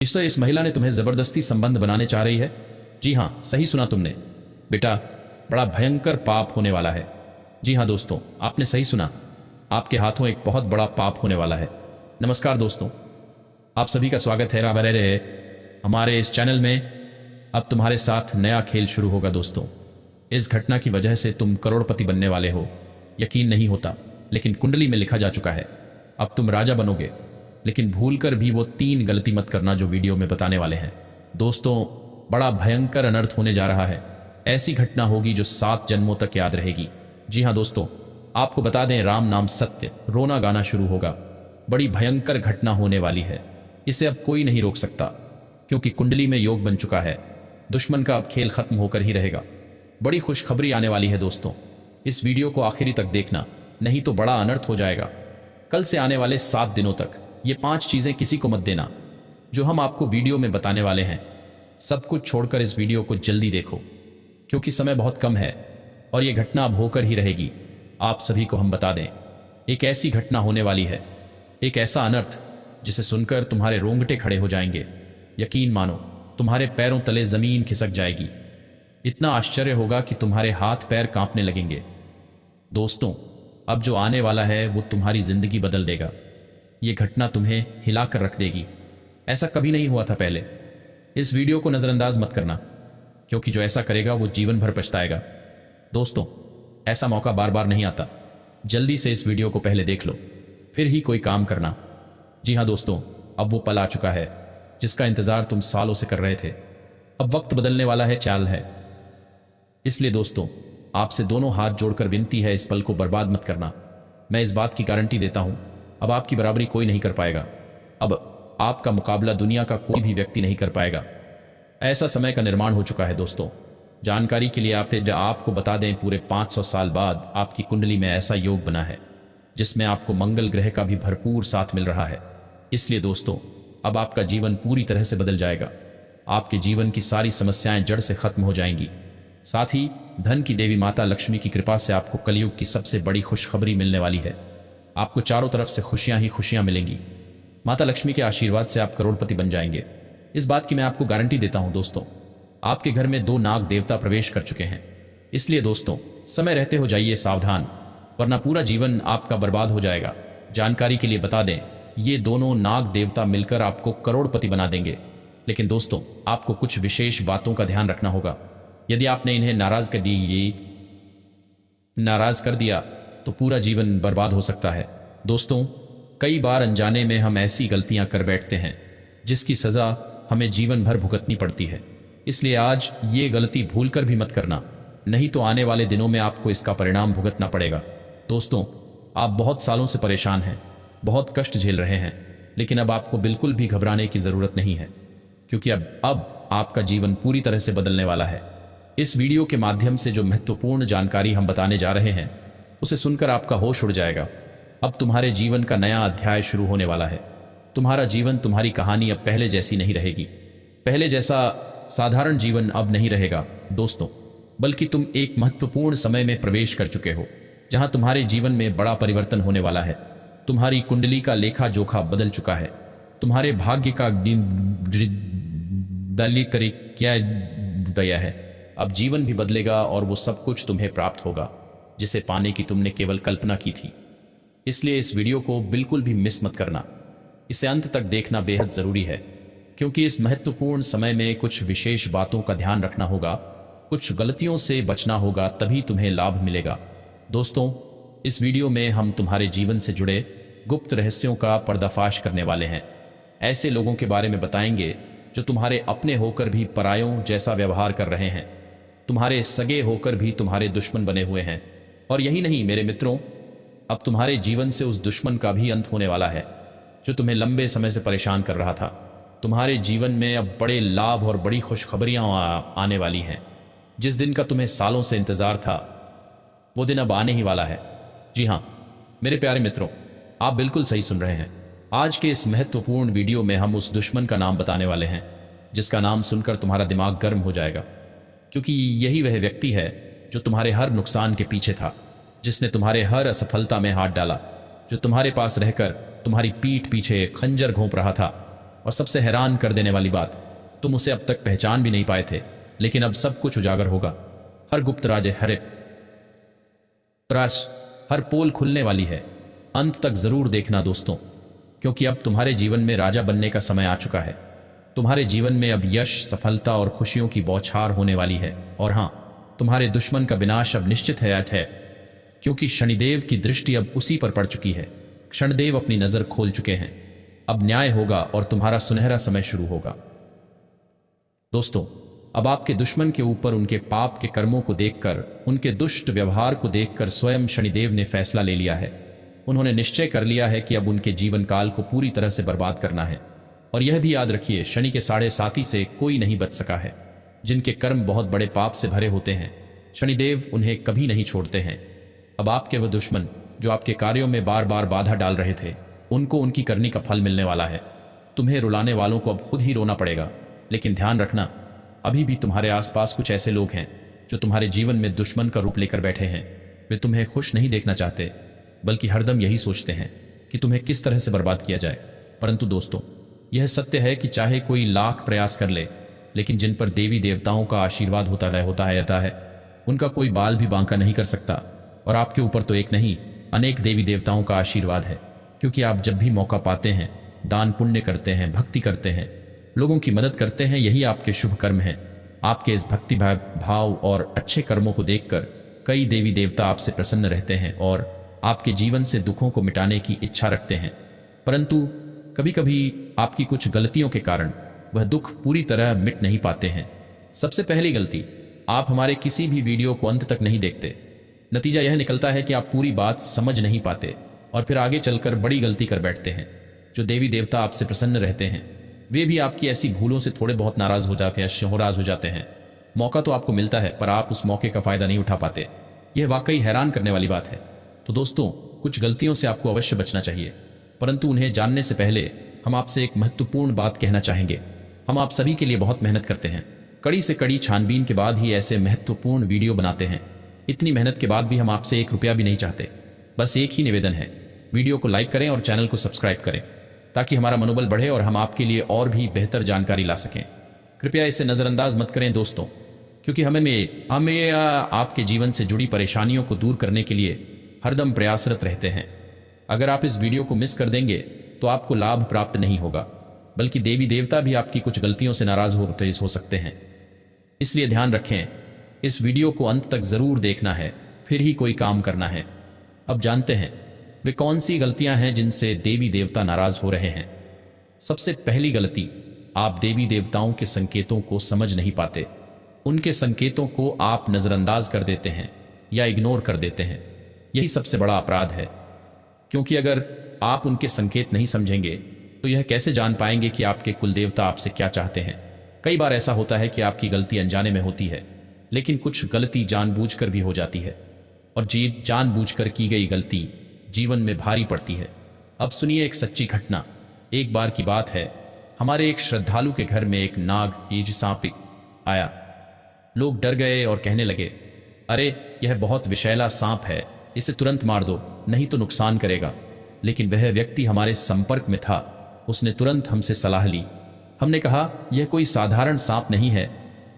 इससे इस महिला ने तुम्हें जबरदस्ती संबंध बनाने चाह रही है। जी हाँ, सही सुना तुमने बेटा, बड़ा भयंकर पाप होने वाला है। जी हाँ दोस्तों, आपने सही सुना, आपके हाथों एक बहुत बड़ा पाप होने वाला है। नमस्कार दोस्तों, आप सभी का स्वागत है हमारे इस चैनल में। अब तुम्हारे साथ नया खेल शुरू होगा दोस्तों। इस घटना की वजह से तुम करोड़पति बनने वाले हो, यकीन नहीं होता, लेकिन कुंडली में लिखा जा चुका है। अब तुम राजा बनोगे, लेकिन भूलकर भी वो 3 गलती मत करना जो वीडियो में बताने वाले हैं। दोस्तों, बड़ा भयंकर अनर्थ होने जा रहा है। ऐसी घटना होगी जो 7 जन्मों तक याद रहेगी। जी हाँ दोस्तों, आपको बता दें, राम नाम सत्य, रोना गाना शुरू होगा। बड़ी भयंकर घटना होने वाली है। इसे अब कोई नहीं रोक सकता, क्योंकि कुंडली में योग बन चुका है। दुश्मन का अब खेल खत्म होकर ही रहेगा। बड़ी खुशखबरी आने वाली है दोस्तों, इस वीडियो को आखिरी तक देखना, नहीं तो बड़ा अनर्थ हो जाएगा। कल से आने वाले 7 दिनों तक ये 5 चीजें किसी को मत देना जो हम आपको वीडियो में बताने वाले हैं। सब कुछ छोड़कर इस वीडियो को जल्दी देखो, क्योंकि समय बहुत कम है और ये घटना अब होकर ही रहेगी। आप सभी को हम बता दें, एक ऐसी घटना होने वाली है, एक ऐसा अनर्थ जिसे सुनकर तुम्हारे रोंगटे खड़े हो जाएंगे। यकीन मानो, तुम्हारे पैरों तले जमीन खिसक जाएगी। इतना आश्चर्य होगा कि तुम्हारे हाथ पैर कांपने लगेंगे। दोस्तों, अब जो आने वाला है वो तुम्हारी जिंदगी बदल देगा। ये घटना तुम्हें हिलाकर रख देगी। ऐसा कभी नहीं हुआ था पहले। इस वीडियो को नजरअंदाज मत करना, क्योंकि जो ऐसा करेगा वो जीवन भर पछताएगा। दोस्तों, ऐसा मौका बार बार नहीं आता। जल्दी से इस वीडियो को पहले देख लो, फिर ही कोई काम करना। जी हाँ दोस्तों, अब वो पल आ चुका है जिसका इंतजार तुम सालों से कर रहे थे। अब वक्त बदलने वाला है, चाल है। इसलिए दोस्तों, आपसे दोनों हाथ जोड़कर विनती है, इस पल को बर्बाद मत करना। मैं इस बात की गारंटी देता हूं, अब आपकी बराबरी कोई नहीं कर पाएगा। अब आपका मुकाबला दुनिया का कोई भी व्यक्ति नहीं कर पाएगा। ऐसा समय का निर्माण हो चुका है दोस्तों। जानकारी के लिए आपको बता दें, पूरे 500 साल बाद आपकी कुंडली में ऐसा योग बना है जिसमें आपको मंगल ग्रह का भी भरपूर साथ मिल रहा है। इसलिए दोस्तों, अब आपका जीवन पूरी तरह से बदल जाएगा। आपके जीवन की सारी समस्याएं जड़ से खत्म हो जाएंगी। साथ ही धन की देवी माता लक्ष्मी की कृपा से आपको कलयुग की सबसे बड़ी खुशखबरी मिलने वाली है। आपको चारों तरफ से खुशियां ही खुशियां मिलेंगी। माता लक्ष्मी के आशीर्वाद से आप करोड़पति बन जाएंगे। इस बात की मैं आपको गारंटी देता हूं दोस्तों। आपके घर में 2 नाग देवता प्रवेश कर चुके हैं। इसलिए दोस्तों, समय रहते हो जाइए सावधान, वरना पूरा जीवन आपका बर्बाद हो जाएगा। जानकारी के लिए बता दें, ये दोनों नाग देवता मिलकर आपको करोड़पति बना देंगे। लेकिन दोस्तों, आपको कुछ विशेष बातों का ध्यान रखना होगा। यदि आपने इन्हें नाराज कर दिया तो पूरा जीवन बर्बाद हो सकता है। दोस्तों, कई बार अनजाने में हम ऐसी गलतियां कर बैठते हैं जिसकी सजा हमें जीवन भर भुगतनी पड़ती है। इसलिए आज ये गलती भूलकर भी मत करना, नहीं तो आने वाले दिनों में आपको इसका परिणाम भुगतना पड़ेगा। दोस्तों, आप बहुत सालों से परेशान हैं, बहुत कष्ट झेल रहे हैं, लेकिन अब आपको बिल्कुल भी घबराने की जरूरत नहीं है, क्योंकि अब आपका जीवन पूरी तरह से बदलने वाला है। इस वीडियो के माध्यम से जो महत्वपूर्ण जानकारी हम बताने जा रहे हैं, उसे सुनकर आपका होश उड़ जाएगा। अब तुम्हारे जीवन का नया अध्याय शुरू होने वाला है। तुम्हारा जीवन, तुम्हारी कहानी अब पहले जैसी नहीं रहेगी। पहले जैसा साधारण जीवन अब नहीं रहेगा दोस्तों, बल्कि तुम एक महत्वपूर्ण समय में प्रवेश कर चुके हो, जहां तुम्हारे जीवन में बड़ा परिवर्तन होने वाला है। तुम्हारी कुंडली का लेखा जोखा बदल चुका है। तुम्हारे भाग्य का क्या गया है। अब जीवन भी बदलेगा और वो सब कुछ तुम्हें प्राप्त होगा जिसे पाने की तुमने केवल कल्पना की थी। इसलिए इस वीडियो को बिल्कुल भी मिस मत करना। इसे अंत तक देखना बेहद जरूरी है, क्योंकि इस महत्वपूर्ण समय में कुछ विशेष बातों का ध्यान रखना होगा, कुछ गलतियों से बचना होगा, तभी तुम्हें लाभ मिलेगा। दोस्तों, इस वीडियो में हम तुम्हारे जीवन से जुड़े गुप्त रहस्यों का पर्दाफाश करने वाले हैं। ऐसे लोगों के बारे में बताएंगे जो तुम्हारे अपने होकर भी परायों जैसा व्यवहार कर रहे हैं, तुम्हारे सगे होकर भी तुम्हारे दुश्मन बने हुए हैं। और यही नहीं मेरे मित्रों, अब तुम्हारे जीवन से उस दुश्मन का भी अंत होने वाला है जो तुम्हें लंबे समय से परेशान कर रहा था। तुम्हारे जीवन में अब बड़े लाभ और बड़ी खुशखबरियां आने वाली हैं। जिस दिन का तुम्हें सालों से इंतजार था, वो दिन अब आने ही वाला है। जी हाँ मेरे प्यारे मित्रों, आप बिल्कुल सही सुन रहे हैं। आज के इस महत्वपूर्ण वीडियो में हम उस दुश्मन का नाम बताने वाले हैं जिसका नाम सुनकर तुम्हारा दिमाग गर्म हो जाएगा, क्योंकि यही वह व्यक्ति है जो तुम्हारे हर नुकसान के पीछे था, जिसने तुम्हारे हर असफलता में हाथ डाला, जो तुम्हारे पास रहकर तुम्हारी पीठ पीछे खंजर घोंप रहा था और सबसे हैरान कर देने वाली बात, तुम उसे अब तक पहचान भी नहीं पाए थे, लेकिन अब सब कुछ उजागर होगा। हर गुप्त राज, हर त्रास, हर पोल खुलने वाली है। अंत तक जरूर देखना दोस्तों, क्योंकि अब तुम्हारे जीवन में राजा बनने का समय आ चुका है। तुम्हारे जीवन में अब यश, सफलता और खुशियों की बौछार होने वाली है। और हां, तुम्हारे दुश्मन का विनाश अब निश्चित है, क्योंकि शनिदेव की दृष्टि अब उसी पर पड़ चुकी है। शनिदेव अपनी नजर खोल चुके हैं। अब न्याय होगा और तुम्हारा सुनहरा समय शुरू होगा। दोस्तों, अब आपके दुश्मन के ऊपर उनके पाप के कर्मों को देखकर, उनके दुष्ट व्यवहार को देखकर स्वयं शनिदेव ने फैसला ले लिया है। उन्होंने निश्चय कर लिया है कि अब उनके जीवन काल को पूरी तरह से बर्बाद करना है। और यह भी याद रखिए, शनि के 7.5 से कोई नहीं बच सका है। जिनके कर्म बहुत बड़े पाप से भरे होते हैं, शनिदेव उन्हें कभी नहीं छोड़ते हैं। अब आपके वह दुश्मन जो आपके कार्यों में बार बार बाधा डाल रहे थे, उनको उनकी करनी का फल मिलने वाला है। तुम्हें रुलाने वालों को अब खुद ही रोना पड़ेगा। लेकिन ध्यान रखना, अभी भी तुम्हारे आसपास कुछ ऐसे लोग हैं जो तुम्हारे जीवन में दुश्मन का रूप लेकर बैठे हैं। वे तुम्हें खुश नहीं देखना चाहते, बल्कि हरदम यही सोचते हैं कि तुम्हें किस तरह से बर्बाद किया जाए। परंतु दोस्तों, यह सत्य है कि चाहे कोई लाख प्रयास कर ले, लेकिन जिन पर देवी देवताओं का आशीर्वाद होता है, उनका कोई बाल भी बांका नहीं कर सकता। और आपके ऊपर तो एक नहीं, अनेक देवी देवताओं का आशीर्वाद है, क्योंकि आप जब भी मौका पाते हैं, दान पुण्य करते हैं, भक्ति करते हैं, लोगों की मदद करते हैं, यही आपके शुभ कर्म हैं। आपके इस भक्ति भाव और अच्छे कर्मों को देखकर कई देवी देवता आपसे प्रसन्न रहते हैं और आपके जीवन से दुखों को मिटाने की इच्छा रखते हैं। परंतु कभी कभी आपकी कुछ गलतियों के कारण वह दुख पूरी तरह मिट नहीं पाते हैं। सबसे पहली गलती, आप हमारे किसी भी वीडियो को अंत तक नहीं देखते। नतीजा यह निकलता है कि आप पूरी बात समझ नहीं पाते और फिर आगे चलकर बड़ी गलती कर बैठते हैं। जो देवी देवता आपसे प्रसन्न रहते हैं, वे भी आपकी ऐसी भूलों से थोड़े बहुत नाराज हो जाते हैं, शोहराज हो जाते हैं। मौका तो आपको मिलता है, पर आप उस मौके का फायदा नहीं उठा पाते। यह वाकई हैरान करने वाली बात है। तो दोस्तों, कुछ गलतियों से आपको अवश्य बचना चाहिए, परंतु उन्हें जानने से पहले हम आपसे एक महत्वपूर्ण बात कहना चाहेंगे। हम आप सभी के लिए बहुत मेहनत करते हैं, कड़ी से कड़ी छानबीन के बाद ही ऐसे महत्वपूर्ण वीडियो बनाते हैं। इतनी मेहनत के बाद भी हम आपसे 1 रुपया भी नहीं चाहते। बस एक ही निवेदन है, वीडियो को लाइक करें और चैनल को सब्सक्राइब करें, ताकि हमारा मनोबल बढ़े और हम आपके लिए और भी बेहतर जानकारी ला सकें। कृपया इसे नज़रअंदाज मत करें दोस्तों, क्योंकि हमें आपके जीवन से जुड़ी परेशानियों को दूर करने के लिए हरदम प्रयासरत रहते हैं। अगर आप इस वीडियो को मिस कर देंगे तो आपको लाभ प्राप्त नहीं होगा, बल्कि देवी देवता भी आपकी कुछ गलतियों से नाराज हो सकते हैं। इसलिए ध्यान रखें, इस वीडियो को अंत तक जरूर देखना है, फिर ही कोई काम करना है। अब जानते हैं वे कौन सी गलतियां हैं जिनसे देवी देवता नाराज हो रहे हैं। सबसे पहली गलती, आप देवी देवताओं के संकेतों को समझ नहीं पाते। उनके संकेतों को आप नजरअंदाज कर देते हैं या इग्नोर कर देते हैं। यही सबसे बड़ा अपराध है, क्योंकि अगर आप उनके संकेत नहीं समझेंगे तो यह कैसे जान पाएंगे कि आपके कुलदेवता आपसे क्या चाहते हैं। कई बार ऐसा होता है कि आपकी गलती अनजाने में होती है, लेकिन कुछ गलती जानबूझकर भी हो जाती है, और जानबूझकर की गई गलती जीवन में भारी पड़ती है। अब सुनिए एक सच्ची घटना। एक बार की बात है, हमारे एक श्रद्धालु के घर में एक नाग सांप आया। लोग डर गए और कहने लगे, अरे यह बहुत विषैला सांप है, इसे तुरंत मार दो, नहीं तो नुकसान करेगा। लेकिन वह व्यक्ति हमारे संपर्क में था, उसने तुरंत हमसे सलाह ली। हमने कहा, यह कोई साधारण सांप नहीं है,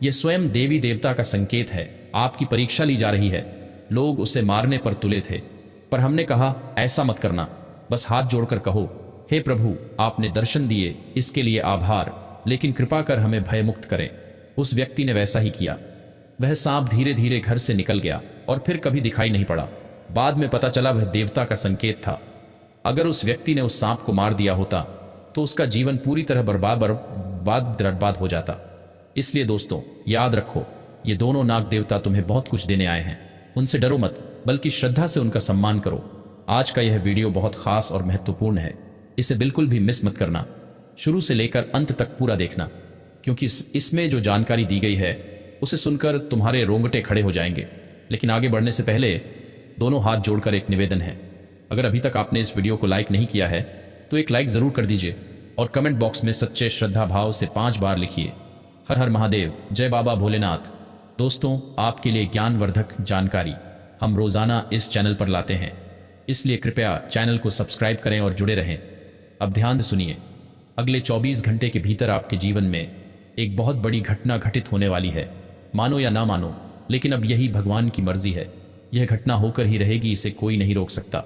यह स्वयं देवी देवता का संकेत है, आपकी परीक्षा ली जा रही है। लोग उसे मारने पर तुले थे, पर हमने कहा, ऐसा मत करना, बस हाथ जोड़कर कहो, हे प्रभु, आपने दर्शन दिए, इसके लिए आभार, लेकिन कृपा कर हमें भयमुक्त करें। उस व्यक्ति ने वैसा ही किया। वह सांप धीरे धीरे घर से निकल गया और फिर कभी दिखाई नहीं पड़ा। बाद में पता चला वह देवता का संकेत था। अगर उस व्यक्ति ने उस सांप को मार दिया होता तो उसका जीवन पूरी तरह बर्बाद हो जाता। इसलिए दोस्तों, याद रखो, ये दोनों नाग देवता तुम्हें बहुत कुछ देने आए हैं। उनसे डरो मत, बल्कि श्रद्धा से उनका सम्मान करो। आज का यह वीडियो बहुत खास और महत्वपूर्ण है, इसे बिल्कुल भी मिस मत करना। शुरू से लेकर अंत तक पूरा देखना, क्योंकि इसमें जो जानकारी दी गई है उसे सुनकर तुम्हारे रोंगटे खड़े हो जाएंगे। लेकिन आगे बढ़ने से पहले दोनों हाथ जोड़कर एक निवेदन है, अगर अभी तक आपने इस वीडियो को लाइक नहीं किया है तो एक लाइक जरूर कर दीजिए और कमेंट बॉक्स में सच्चे श्रद्धा भाव से 5 बार लिखिए, हर हर महादेव, जय बाबा भोलेनाथ। दोस्तों, आपके लिए ज्ञानवर्धक जानकारी हम रोजाना इस चैनल पर लाते हैं, इसलिए कृपया चैनल को सब्सक्राइब करें और जुड़े रहें। अब ध्यान से सुनिए। अगले 24 घंटे के भीतर आपके जीवन में एक बहुत बड़ी घटना घटित होने वाली है। मानो या ना मानो, लेकिन अब यही भगवान की मर्जी है। यह घटना होकर ही रहेगी, इसे कोई नहीं रोक सकता।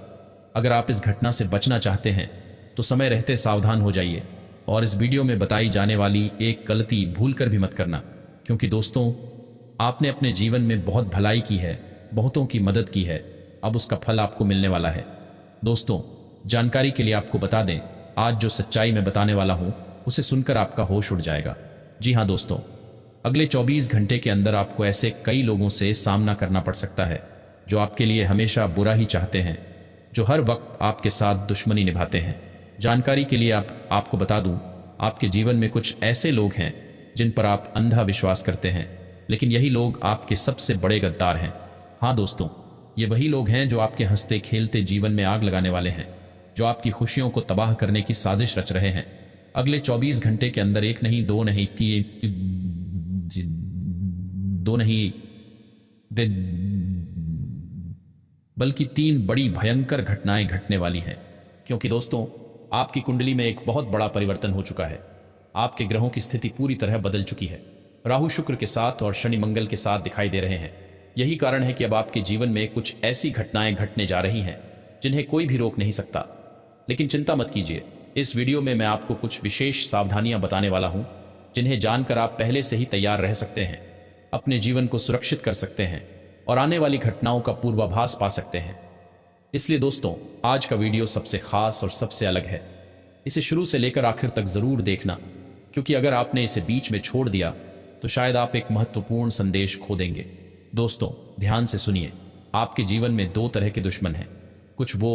अगर आप इस घटना से बचना चाहते हैं तो समय रहते सावधान हो जाइए और इस वीडियो में बताई जाने वाली एक गलती भूल कर भी मत करना, क्योंकि दोस्तों आपने अपने जीवन में बहुत भलाई की है, बहुतों की मदद की है, अब उसका फल आपको मिलने वाला है। दोस्तों जानकारी के लिए आपको बता दें, आज जो सच्चाई मैं बताने वाला हूं उसे सुनकर आपका होश उड़ जाएगा। जी हाँ दोस्तों, अगले 24 घंटे के अंदर आपको ऐसे कई लोगों से सामना करना पड़ सकता है जो आपके लिए हमेशा बुरा ही चाहते हैं, जो हर वक्त आपके साथ दुश्मनी निभाते हैं। जानकारी के लिए आपको बता दूं, आपके जीवन में कुछ ऐसे लोग हैं जिन पर आप अंधा विश्वास करते हैं, लेकिन यही लोग आपके सबसे बड़े गद्दार हैं। हाँ दोस्तों, ये वही लोग हैं जो आपके हंसते खेलते जीवन में आग लगाने वाले हैं, जो आपकी खुशियों को तबाह करने की साजिश रच रहे हैं। अगले 24 घंटे के अंदर एक नहीं, दो नहीं, बल्कि 3 बड़ी भयंकर घटनाएं घटने वाली हैं। क्योंकि दोस्तों आपकी कुंडली में एक बहुत बड़ा परिवर्तन हो चुका है। आपके ग्रहों की स्थिति पूरी तरह बदल चुकी है। राहु शुक्र के साथ और शनि मंगल के साथ दिखाई दे रहे हैं। यही कारण है कि अब आपके जीवन में कुछ ऐसी घटनाएं घटने जा रही हैं जिन्हें कोई भी रोक नहीं सकता। लेकिन चिंता मत कीजिए, इस वीडियो में मैं आपको कुछ विशेष सावधानियां बताने वाला हूं जिन्हें जानकर आप पहले से ही तैयार रह सकते हैं, अपने जीवन को सुरक्षित कर सकते हैं और आने वाली घटनाओं का पूर्वाभास पा सकते हैं। इसलिए दोस्तों आज का वीडियो सबसे खास और सबसे अलग है। इसे शुरू से लेकर आखिर तक जरूर देखना, क्योंकि अगर आपने इसे बीच में छोड़ दिया तो शायद आप एक महत्वपूर्ण संदेश खो देंगे। दोस्तों ध्यान से सुनिए, आपके जीवन में 2 तरह के दुश्मन हैं। कुछ वो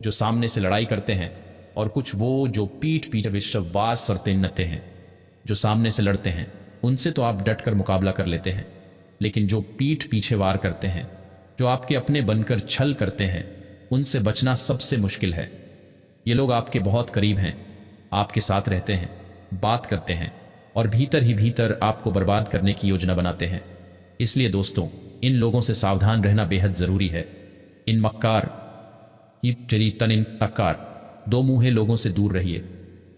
जो सामने से लड़ाई करते हैं और कुछ वो जो पीठ पीछे विश्वास करते हैं। जो सामने से लड़ते हैं उनसे तो आप डटकर मुकाबला कर लेते हैं, लेकिन जो पीठ पीछे वार करते हैं, जो आपके अपने बनकर छल करते हैं, उनसे बचना सबसे मुश्किल है। ये लोग आपके बहुत करीब हैं, आपके साथ रहते हैं, बात करते हैं और भीतर ही भीतर आपको बर्बाद करने की योजना बनाते हैं। इसलिए दोस्तों इन लोगों से सावधान रहना बेहद जरूरी है। इन मक्कार तक्कार 2 मुंहे लोगों से दूर रहिए।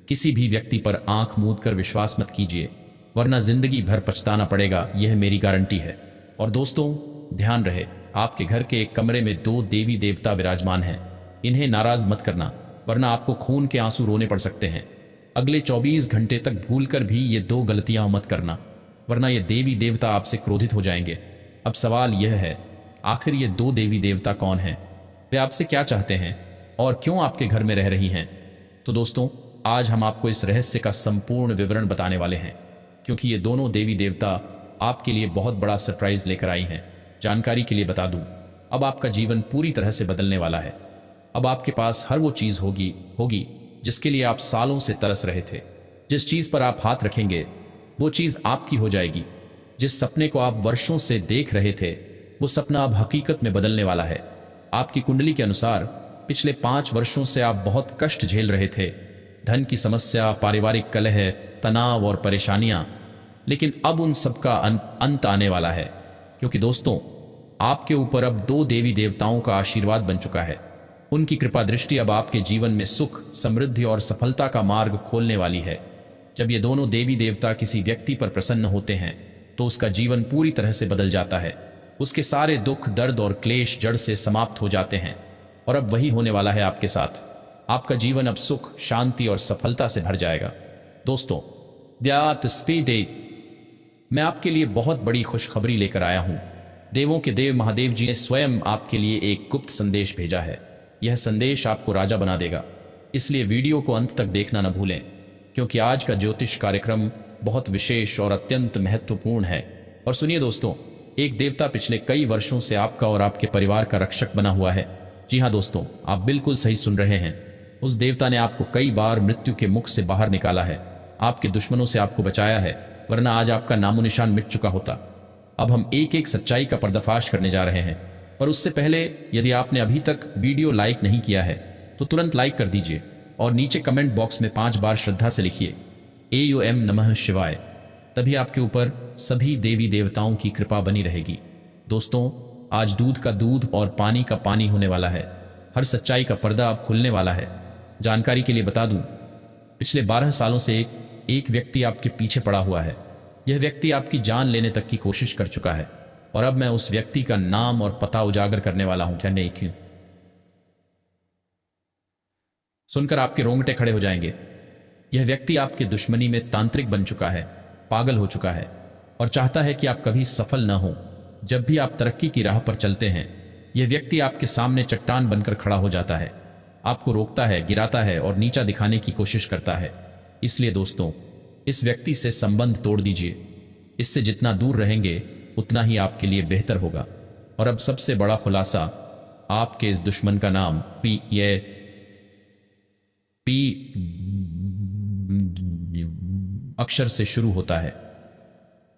किसी भी व्यक्ति पर आंख मूंद कर विश्वास मत कीजिए, वरना जिंदगी भर पछताना पड़ेगा, यह मेरी गारंटी है। और दोस्तों ध्यान रहे, आपके घर के एक कमरे में 2 देवी देवता विराजमान हैं। इन्हें नाराज मत करना, वरना आपको खून के आंसू रोने पड़ सकते हैं। अगले 24 घंटे तक भूलकर भी ये 2 गलतियां मत करना, वरना ये देवी देवता आपसे क्रोधित हो जाएंगे। अब सवाल यह है, आखिर ये 2 देवी देवता कौन हैं? वे आपसे क्या चाहते हैं और क्यों आपके घर में रह रही हैं? तो दोस्तों आज हम आपको इस रहस्य का संपूर्ण विवरण बताने वाले हैं, क्योंकि ये दोनों देवी देवता आपके लिए बहुत बड़ा सरप्राइज लेकर आई हैं। जानकारी के लिए बता दूं, अब आपका जीवन पूरी तरह से बदलने वाला है। अब आपके पास हर वो चीज होगी जिसके लिए आप सालों से तरस रहे थे। जिस चीज पर आप हाथ रखेंगे वो चीज आपकी हो जाएगी। जिस सपने को आप वर्षों से देख रहे थे वो सपना अब हकीकत में बदलने वाला है। आपकी कुंडली के अनुसार पिछले 5 वर्षों से आप बहुत कष्ट झेल रहे थे, धन की समस्या, पारिवारिक कलह, तनाव और परेशानियां, लेकिन अब उन सब का अंत आने वाला है, क्योंकि दोस्तों आपके ऊपर अब 2 देवी देवताओं का आशीर्वाद बन चुका है। उनकी कृपा दृष्टि अब आपके जीवन में सुख, समृद्धि और सफलता का मार्ग खोलने वाली है। जब ये दोनों देवी देवता किसी व्यक्ति पर प्रसन्न होते हैं तो उसका जीवन पूरी तरह से बदल जाता है। उसके सारे दुख, दर्द और क्लेश जड़ से समाप्त हो जाते हैं। और अब वही होने वाला है आपके साथ। आपका जीवन अब सुख, शांति और सफलता से भर जाएगा। दोस्तों मैं आपके लिए बहुत बड़ी खुशखबरी लेकर आया हूं। देवों के देव महादेव जी ने स्वयं आपके लिए एक गुप्त संदेश भेजा है। यह संदेश आपको राजा बना देगा, इसलिए वीडियो को अंत तक देखना न भूलें, क्योंकि आज का ज्योतिष कार्यक्रम बहुत विशेष और अत्यंत महत्वपूर्ण है। और सुनिए दोस्तों, एक देवता पिछले कई वर्षों से आपका और आपके परिवार का रक्षक बना हुआ है। जी हाँ दोस्तों, आप बिल्कुल सही सुन रहे हैं। उस देवता ने आपको कई बार मृत्यु के मुख से बाहर निकाला है, आपके दुश्मनों से आपको बचाया है, वरना आज आपका नामो निशान मिट चुका होता। अब हम एक एक सच्चाई का पर्दाफाश करने जा रहे हैं, पर उससे पहले यदि आपने अभी तक वीडियो लाइक नहीं किया है तो तुरंत लाइक कर दीजिए और नीचे कमेंट बॉक्स में 5 बार श्रद्धा से लिखिए AUM नमः शिवाय। तभी आपके ऊपर सभी देवी देवताओं की कृपा बनी रहेगी। दोस्तों आज दूध का दूध और पानी का पानी होने वाला है। हर सच्चाई का पर्दा अब खुलने वाला है। जानकारी के लिए बता दूं, पिछले 12 सालों से एक व्यक्ति आपके पीछे पड़ा हुआ है। यह व्यक्ति आपकी जान लेने तक की कोशिश कर चुका है और अब मैं उस व्यक्ति का नाम और पता उजागर करने वाला हूं। क्या नहीं क्यों? सुनकर आपके रोंगटे खड़े हो जाएंगे। यह व्यक्ति आपके दुश्मनी में तांत्रिक बन चुका है, पागल हो चुका है और चाहता है कि आप कभी सफल न हो। जब भी आप तरक्की की राह पर चलते हैं, यह व्यक्ति आपके सामने चट्टान बनकर खड़ा हो जाता है, आपको रोकता है, गिराता है और नीचा दिखाने की कोशिश करता है। इसलिए दोस्तों, इस व्यक्ति से संबंध तोड़ दीजिए। इससे जितना दूर रहेंगे उतना ही आपके लिए बेहतर होगा। और अब सबसे बड़ा खुलासा, आपके इस दुश्मन का नाम पी अक्षर से शुरू होता है।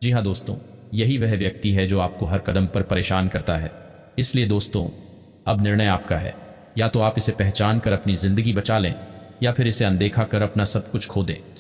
जी हाँ दोस्तों, यही वह व्यक्ति है जो आपको हर कदम पर परेशान करता है। इसलिए दोस्तों, अब निर्णय आपका है। या तो आप इसे पहचान कर अपनी जिंदगी बचा लें या फिर इसे अनदेखा कर अपना सब कुछ खो दें।